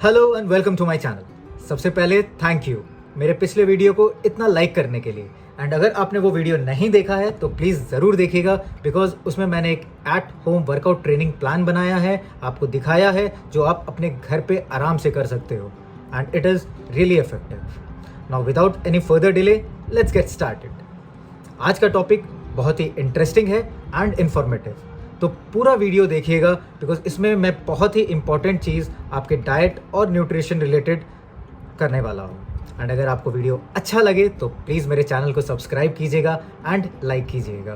Hello and welcome to my channel. सबसे पहले thank you मेरे पिछले वीडियो को इतना लाइक करने के लिए। एंड अगर आपने वो वीडियो नहीं देखा है तो प्लीज़ ज़रूर देखिएगा, बिकॉज उसमें मैंने एक at home workout training plan बनाया है, आपको दिखाया है, जो आप अपने घर पे आराम से कर सकते हो and it is really effective. Now without any further delay let's get started. आज का टॉपिक बहुत ही इंटरेस्टिंग है एंड इन्फॉर्मेटिव, तो पूरा वीडियो देखिएगा, बिकॉज इसमें मैं बहुत ही इंपॉर्टेंट चीज़ आपके डाइट और न्यूट्रिशन रिलेटेड करने वाला हूँ। एंड अगर आपको वीडियो अच्छा लगे तो प्लीज़ मेरे चैनल को सब्सक्राइब कीजिएगा एंड लाइक कीजिएगा,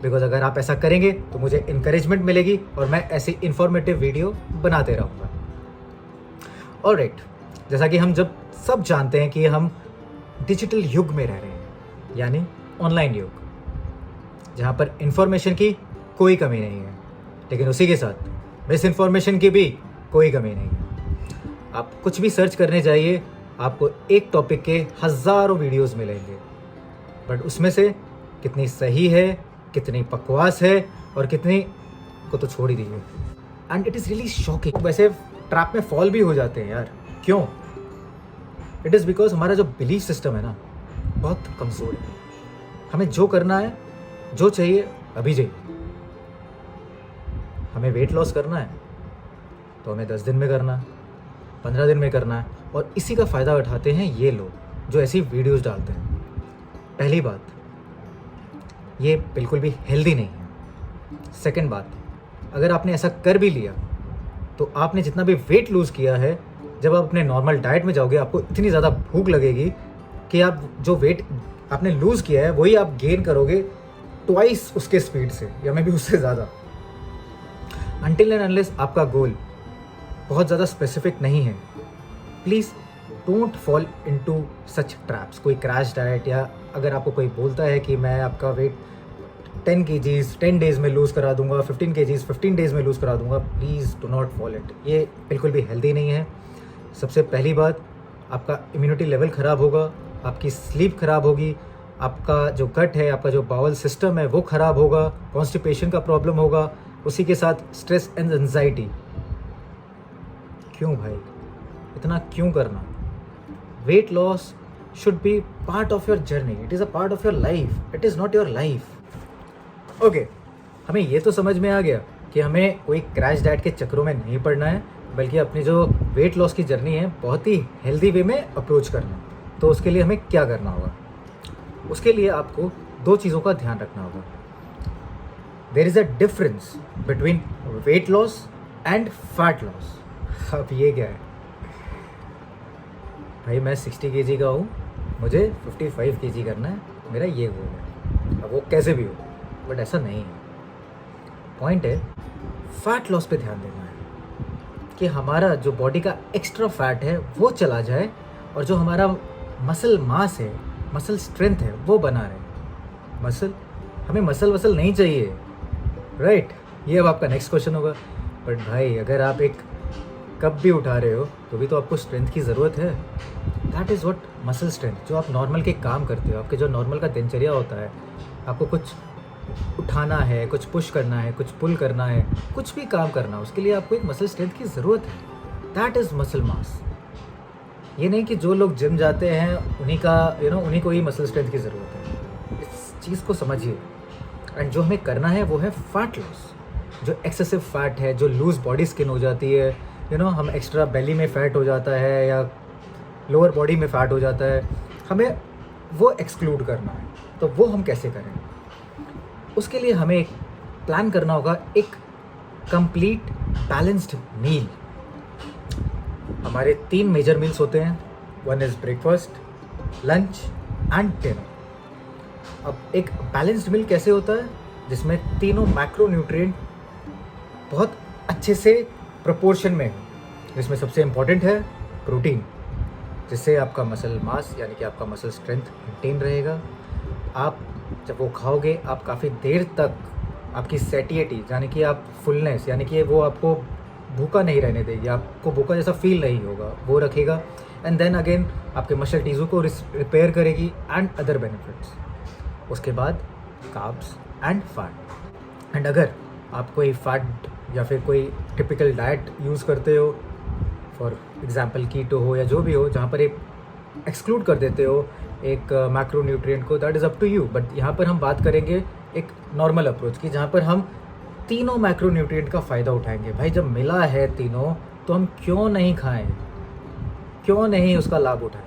बिकॉज अगर आप ऐसा करेंगे तो मुझे इंकरेजमेंट मिलेगी और मैं ऐसी इंफॉर्मेटिव वीडियो बनाते रहूँगा। ऑलराइट, जैसा कि हम जब सब जानते हैं कि हम डिजिटल युग में रह रहे हैं, यानी ऑनलाइन युग, जहाँ पर इंफॉर्मेशन की कोई कमी नहीं है, लेकिन उसी के साथ मिस इन्फॉर्मेशन की भी कोई कमी नहीं है। आप कुछ भी सर्च करने जाइए, आपको एक टॉपिक के हज़ारों वीडियोस मिलेंगे, बट उसमें से कितनी सही है, कितनी बकवास है और कितनी को तो छोड़ ही दीजिए। And it is really shocking. वैसे ट्रैप में फॉल भी हो जाते हैं यार, क्यों? इट इज़ बिकॉज हमारा जो बिलीफ सिस्टम है ना, बहुत कमज़ोर है। हमें जो करना है, जो चाहिए अभी चाहिए। हमें वेट लॉस करना है तो हमें 10 दिन में करना है, 15 दिन में करना है, और इसी का फ़ायदा उठाते हैं ये लोग जो ऐसी वीडियोस डालते हैं। पहली बात, ये बिल्कुल भी हेल्दी नहीं है। सेकंड बात, अगर आपने ऐसा कर भी लिया तो आपने जितना भी वेट लूज़ किया है, जब आप अपने नॉर्मल डाइट में जाओगे आपको इतनी ज़्यादा भूख लगेगी कि आप जो वेट आपने लूज़ किया है वही आप गेन करोगे ट्वाइस उसके स्पीड से, या मे भी उससे ज़्यादा। अनटिल एंड अनलेस आपका गोल बहुत ज़्यादा स्पेसिफिक नहीं है, please don't fall into such traps. कोई क्रैश डाइट, या अगर आपको कोई बोलता है कि मैं आपका वेट 10 kgs 10 डेज़ में लूज़ करा दूंगा, 15 kgs 15 डेज़ में लूज़ करा दूंगा, please do not fall it. ये बिल्कुल भी हेल्दी नहीं है। सबसे पहली बात, आपका इम्यूनिटी लेवल ख़राब होगा, आपकी स्लीप ख़राब होगी, आपका जो गट है, आपका जो बाउल सिस्टम है वो ख़राब होगा, कॉन्स्टिपेशन का प्रॉब्लम होगा, उसी के साथ स्ट्रेस एंड एंजाइटी। क्यों भाई, इतना क्यों करना? Weight loss should be part of your journey, it is a part of your life, it is not your life. Okay, हमें ये तो समझ में आ गया कि हमें कोई क्रैश डाइट के चक्करों में नहीं पड़ना है, बल्कि अपनी जो वेट लॉस की जर्नी है बहुत ही हेल्दी वे में अप्रोच करना है। तो उसके लिए हमें क्या करना होगा? उसके लिए आपको 2 चीज़ों का ध्यान रखना होगा। There is a difference between weight loss and fat loss. अब ये क्या है भाई, मैं 60 kg का हूँ, मुझे 55 kg करना है, मेरा ये गोल है। अब वो कैसे भी हो, बट ऐसा नहीं है। पॉइंट है फैट लॉस पे ध्यान देना है कि हमारा जो बॉडी का एक्स्ट्रा फैट है वो चला जाए, और जो हमारा मसल मास है, मसल स्ट्रेंथ है, वो बना रहे। हमें मसल वसल नहीं चाहिए, राइट? ये अब आपका नेक्स्ट क्वेश्चन होगा, बट भाई अगर आप एक कप भी उठा रहे हो तो भी तो आपको स्ट्रेंथ की ज़रूरत है। That is what muscle strength. जो आप नॉर्मल के काम करते हो, आपके जो नॉर्मल का दिनचर्या होता है, आपको कुछ उठाना है, कुछ पुश करना है, कुछ पुल करना है, कुछ भी काम करना, उसके लिए आपको एक मसल स्ट्रेंथ की ज़रूरत है। That is muscle mass. ये नहीं कि जो लोग जिम जाते हैं उन्हीं का उन्हीं को ही मसल स्ट्रेंथ की ज़रूरत है। इस चीज़ को समझिए। एंड जो हमें करना है वो है फैट लॉस। जो एक्सेसिव फैट है, जो लूज़ बॉडी स्किन हो जाती है, हम एक्स्ट्रा बेली में फ़ैट हो जाता है या लोअर बॉडी में फ़ैट हो जाता है, हमें वो एक्सक्लूड करना है। तो वो हम कैसे करें? उसके लिए हमें एक प्लान करना होगा, एक कंप्लीट बैलेंस्ड मील। हमारे 3 मेजर मील्स होते हैं, 1 is breakfast, lunch and dinner. अब एक बैलेंस्ड मील कैसे होता है? जिसमें तीनों मैक्रो न्यूट्रिएंट बहुत अच्छे से प्रोपोर्शन में हो। जिसमें सबसे इम्पॉर्टेंट है प्रोटीन, जिससे आपका मसल मास यानी कि आपका मसल स्ट्रेंथ मेंटेन रहेगा। आप जब वो खाओगे, आप काफ़ी देर तक आपकी सैटिएटी यानी कि आप फुलनेस यानी कि वो आपको भूखा नहीं रहने देगी, आपको भूखा जैसा फील नहीं होगा, वो रखेगा। एंड देन अगेन आपके मसल टिश्यू को रिपेयर करेगी एंड अदर बेनिफिट्स। उसके बाद कार्ब्स एंड फैट। एंड अगर आप कोई फैट या फिर कोई टिपिकल डाइट यूज़ करते हो, फॉर एग्जांपल कीटो हो या जो भी हो, जहाँ पर एक एक्सक्लूड कर देते हो एक मैक्रो न्यूट्रिएंट को, that is up to you. But यहाँ पर हम बात करेंगे एक नॉर्मल अप्रोच की, जहाँ पर हम तीनों मैक्रो न्यूट्रिएंट का फ़ायदा उठाएंगे। भाई जब मिला है तीनों तो हम क्यों नहीं खाएं, क्यों नहीं उसका लाभ उठाएं,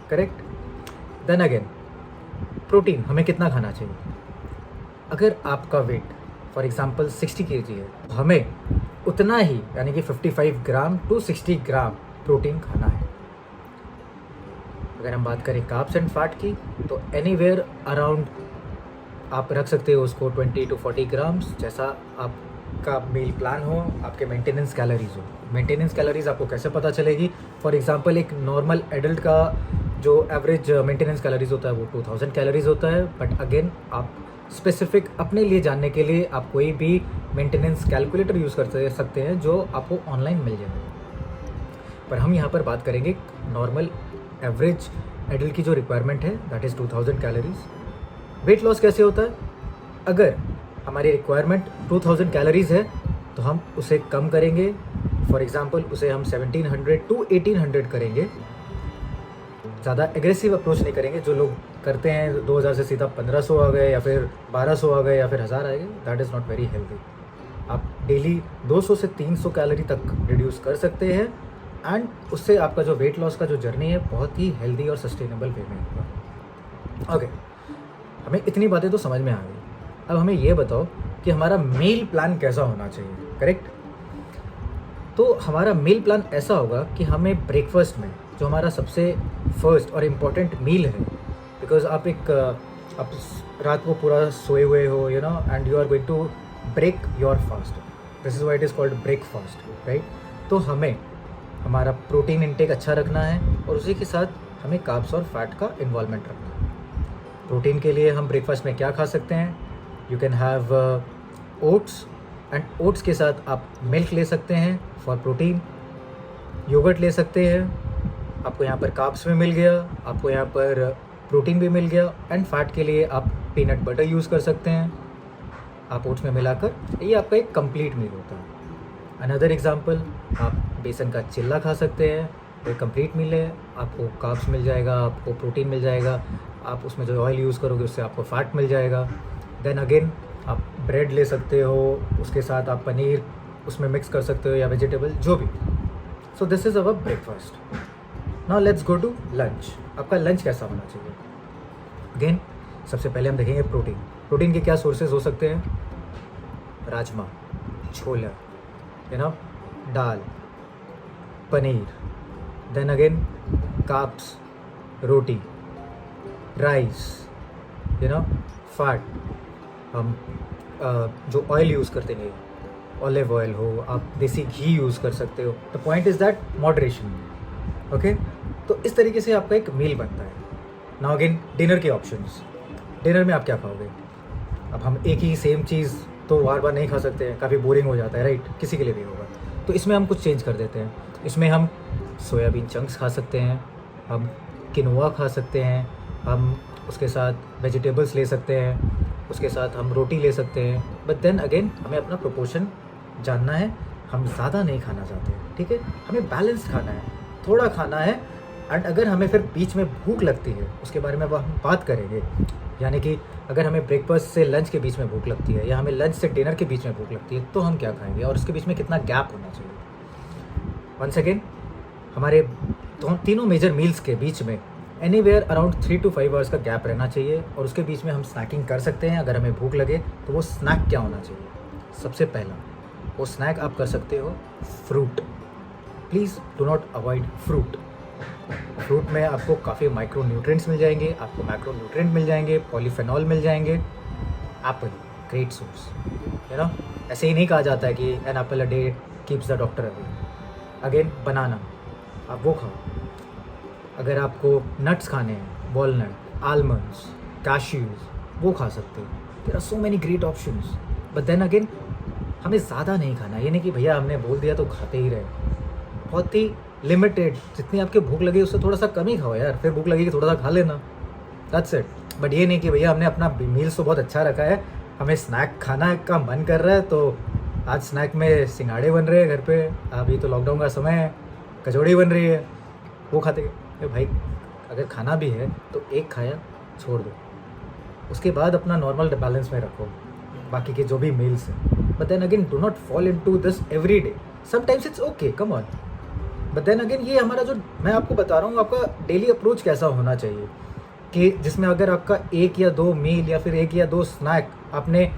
करेक्ट। देन अगेन, प्रोटीन हमें कितना खाना चाहिए? अगर आपका वेट फॉर एग्जांपल 60 kg है, हमें उतना ही यानी कि 55 ग्राम टू 60 ग्राम प्रोटीन खाना है। अगर हम बात करें कार्ब्स एंड फैट की, तो एनीवेयर अराउंड आप रख सकते हो उसको 20 to 40 ग्राम्स, जैसा आपका मील प्लान हो, आपके मेंटेनेंस कैलोरीज हो। मेंटेनेंस कैलोरीज आपको कैसे पता चलेगी? फॉर एग्जांपल एक नॉर्मल एडल्ट का जो एवरेज मेंटेनेंस कैलोरीज होता है वो 2000 कैलोरीज होता है। बट अगेन आप स्पेसिफिक अपने लिए जानने के लिए आप कोई भी मेंटेनेंस कैलकुलेटर यूज़ कर सकते हैं जो आपको ऑनलाइन मिल जाएगा। पर हम यहाँ पर बात करेंगे नॉर्मल एवरेज एडल्ट की जो रिक्वायरमेंट है, that is 2000 calories. Weight loss कैसे होता है? अगर हमारी रिक्वायरमेंट 2000 कैलोरीज है तो हम उसे कम करेंगे, फॉर एग्जांपल उसे हम 1700 टू 1800 करेंगे। ज़्यादा एग्रेसिव अप्रोच नहीं करेंगे, जो लोग करते हैं 2000 से सीधा 1500 आ गए या फिर 1200 आ गए या फिर 1000 आ गए, that is not very healthy. आप डेली 200 से 300 कैलोरी तक रिड्यूस कर सकते हैं एंड उससे आपका जो वेट लॉस का जो जर्नी है बहुत ही हेल्दी और सस्टेनेबल वे में होगा। ओके, हमें इतनी बातें तो समझ में आ गई। अब हमें ये बताओ कि हमारा मील प्लान कैसा होना चाहिए, करेक्ट। तो हमारा मील प्लान ऐसा होगा कि हमें ब्रेकफास्ट में जो हमारा सबसे फर्स्ट और इम्पॉर्टेंट मील है, बिकॉज आप रात को पूरा सोए हुए हो, you know, and you are going to break your fast, this is why it is called breakfast, right. तो हमें हमारा प्रोटीन इंटेक अच्छा रखना है और उसी के साथ हमें कार्ब्स और फैट का इन्वॉल्वमेंट रखना है। प्रोटीन के लिए हम ब्रेकफास्ट में क्या खा सकते हैं? You can have oats, and oats के साथ आप मिल्क ले सकते हैं फॉर प्रोटीन, योगर्ट ले सकते हैं, आपको यहाँ पर कार्ब्स भी मिल गया, आपको यहाँ पर प्रोटीन भी मिल गया, एंड फैट के लिए आप पीनट बटर यूज़ कर सकते हैं आप ओट्स में मिलाकर। ये आपका एक कंप्लीट मील होता है। अनदर एग्जांपल, आप बेसन का चिल्ला खा सकते हैं, वो कंप्लीट मील है, आपको कार्ब्स मिल जाएगा, आपको प्रोटीन मिल जाएगा, आप उसमें जो ऑयल यूज़ करोगे उससे आपको फैट मिल जाएगा। देन अगेन आप ब्रेड ले सकते हो, उसके साथ आप पनीर उसमें मिक्स कर सकते हो या वेजिटेबल जो भी। So this is our breakfast. Now let's go to lunch. आपका लंच कैसा होना चाहिए? अगेन सबसे पहले हम देखेंगे प्रोटीन। प्रोटीन के क्या सोर्सेज हो सकते हैं? Rajma, chhola, you know, dal, paneer, then again carbs, roti, rice, you know, fat. हम जो ऑयल यूज़ करते हैं, ऑलिव ऑयल हो, आप देसी घी यूज़ कर सकते हो। The point is that moderation, okay. तो इस तरीके से आपका एक मील बनता है। नाउ अगेन डिनर के ऑप्शंस। डिनर में आप क्या खाओगे? अब हम एक ही सेम चीज़ तो बार बार नहीं खा सकते हैं, काफ़ी बोरिंग हो जाता है, राइट, किसी के लिए भी होगा। तो इसमें हम कुछ चेंज कर देते हैं। इसमें हम सोयाबीन चंक्स खा सकते हैं, हम किनोआ खा सकते हैं, हम उसके साथ वेजिटेबल्स ले सकते हैं, उसके साथ हम रोटी ले सकते हैं। बट देन अगेन हमें अपना प्रोपोर्शन जानना है, हम ज़्यादा नहीं खाना चाहते, ठीक है, हमें बैलेंस खाना है, थोड़ा खाना है। एंड अगर हमें फिर बीच में भूख लगती है, उसके बारे में अब हम बात करेंगे, यानी कि अगर हमें ब्रेकफास्ट से लंच के बीच में भूख लगती है या हमें लंच से डिनर के बीच में भूख लगती है, तो हम क्या खाएंगे और उसके बीच में कितना गैप होना चाहिए। वंस अगेन हमारे तीनों मेजर मील्स के बीच में एनीवेयर अराउंड 3 to 5 आवर्स का गैप रहना चाहिए और उसके बीच में हम स्नैकिंग कर सकते हैं। अगर हमें भूख लगे तो वो स्नैक क्या होना चाहिए? सबसे पहला वो स्नैक आप कर सकते हो fruit. Please do not avoid fruit. Fruit में आपको काफ़ी माइक्रो न्यूट्रिएंट्स मिल जाएंगे, आपको मैक्रो न्यूट्रिएंट मिल जाएंगे, पॉलीफेनॉल मिल जाएंगे। Apple great source, you know, ऐसे ही नहीं कहा जाता है कि an apple a day keeps the doctor away. Again banana, आप वो खाओ। अगर आपको नट्स खाने हैं, वॉलनट, आलमंड्स, कैश्यूज, वो खा सकते हो। There are so many great options. But then again हमें ज़्यादा नहीं खाना, ये नहीं कि भैया हमने बोल दिया तो खाते ही रहे। बहुत ही लिमिटेड, जितनी आपके भूख लगे उससे थोड़ा सा कम ही खाओ यार, फिर भूख लगेगी थोड़ा सा खा लेना, दैट्स इट। बट ये नहीं कि भैया हमने अपना मील्स तो बहुत अच्छा रखा है, हमें स्नैक खाना का मन कर रहा है तो आज स्नैक में सिंगाड़े बन रहे हैं घर पे, अभी तो लॉकडाउन का समय है, कचौड़ी बन रही है, वो खाते भाई। अगर खाना भी है तो एक खाया छोड़ दो, उसके बाद अपना नॉर्मल बैलेंस में रखो बाकी के जो भी मील्स हैं। But then again do not fall into this every day, sometimes it's okay, come on. But then again ये हमारा जो मैं आपको बता रहा हूँ, आपका डेली अप्रोच कैसा होना चाहिए कि जिसमें अगर आपका 1 या 2 मील या फिर 1 या 2 स्नैक आपने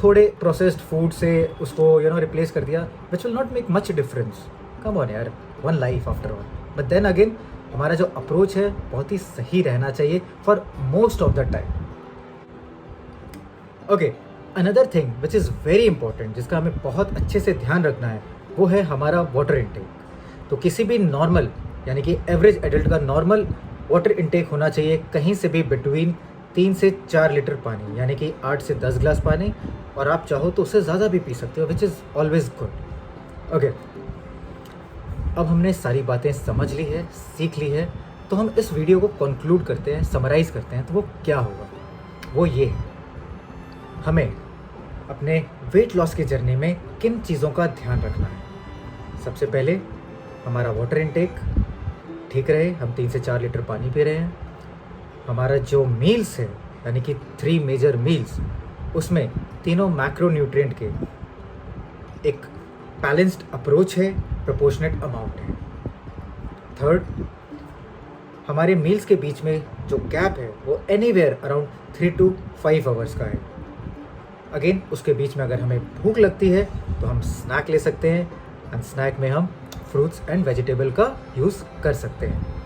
थोड़े प्रोसेस्ड फूड से उसको रिप्लेस कर दिया, which will not make much difference. Come on यार, one life after all. But then again हमारा जो अप्रोच है बहुत ही सही रहना चाहिए for most of the time. Okay, another thing which is very important, जिसका हमें बहुत अच्छे से ध्यान रखना है, वो है हमारा वाटर इनटेक। तो किसी भी नॉर्मल यानी कि एवरेज एडल्ट का नॉर्मल वाटर इनटेक होना चाहिए कहीं से भी बिटवीन 3 से 4 लीटर पानी, यानी कि 8 से 10 ग्लास पानी, और आप चाहो तो उससे ज़्यादा भी पी सकते हो, which is always good. Okay, अब हमने सारी बातें समझ ली है, सीख ली है, तो हम इस वीडियो को कंक्लूड करते हैं, समराइज़ करते हैं। तो वो क्या होगा? वो ये है, हमें अपने वेट लॉस की जर्नी में किन चीज़ों का ध्यान रखना है। सबसे पहले हमारा वाटर इनटेक ठीक रहे, हम 3 से 4 लीटर पानी पी रहे हैं। हमारा जो मील्स है यानी कि 3 मेजर मील्स, उसमें तीनों मैक्रो न्यूट्रिएंट के एक बैलेंस्ड अप्रोच है, प्रोपोर्शनेट अमाउंट है। थर्ड, हमारे मील्स के बीच में जो गैप है वो एनीवेयर अराउंड 3 to 5 आवर्स का है। अगेन उसके बीच में अगर हमें भूख लगती है तो हम स्नैक ले सकते हैं, एंड स्नैक में हम फ्रूट्स एंड वेजिटेबल का यूज़ कर सकते हैं।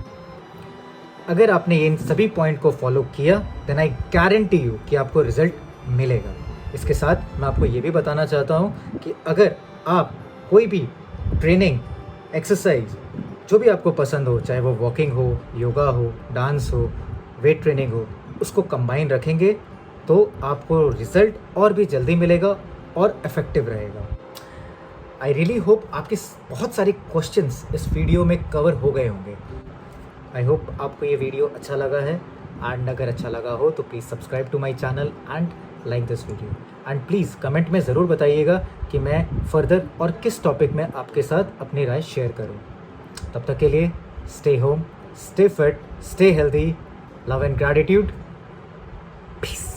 अगर आपने इन सभी पॉइंट को फॉलो किया, देन आई गारंटी यू कि आपको रिजल्ट मिलेगा। इसके साथ मैं आपको ये भी बताना चाहता हूँ कि अगर आप कोई भी ट्रेनिंग, एक्सरसाइज जो भी आपको पसंद हो, चाहे वो वॉकिंग हो, योगा हो, डांस हो, वेट ट्रेनिंग हो, उसको कंबाइन रखेंगे तो आपको रिजल्ट और भी जल्दी मिलेगा और इफ़ेक्टिव रहेगा। आई रियली होप आपके बहुत सारे क्वेश्चंस इस वीडियो में कवर हो गए होंगे। आई होप आपको ये वीडियो अच्छा लगा है, एंड अगर अच्छा लगा हो तो please subscribe to my channel and like this video, and please comment में ज़रूर बताइएगा कि मैं फर्दर और किस टॉपिक में आपके साथ अपनी राय शेयर करूं। तब तक के लिए stay home, stay fit, stay healthy, love and gratitude, piece.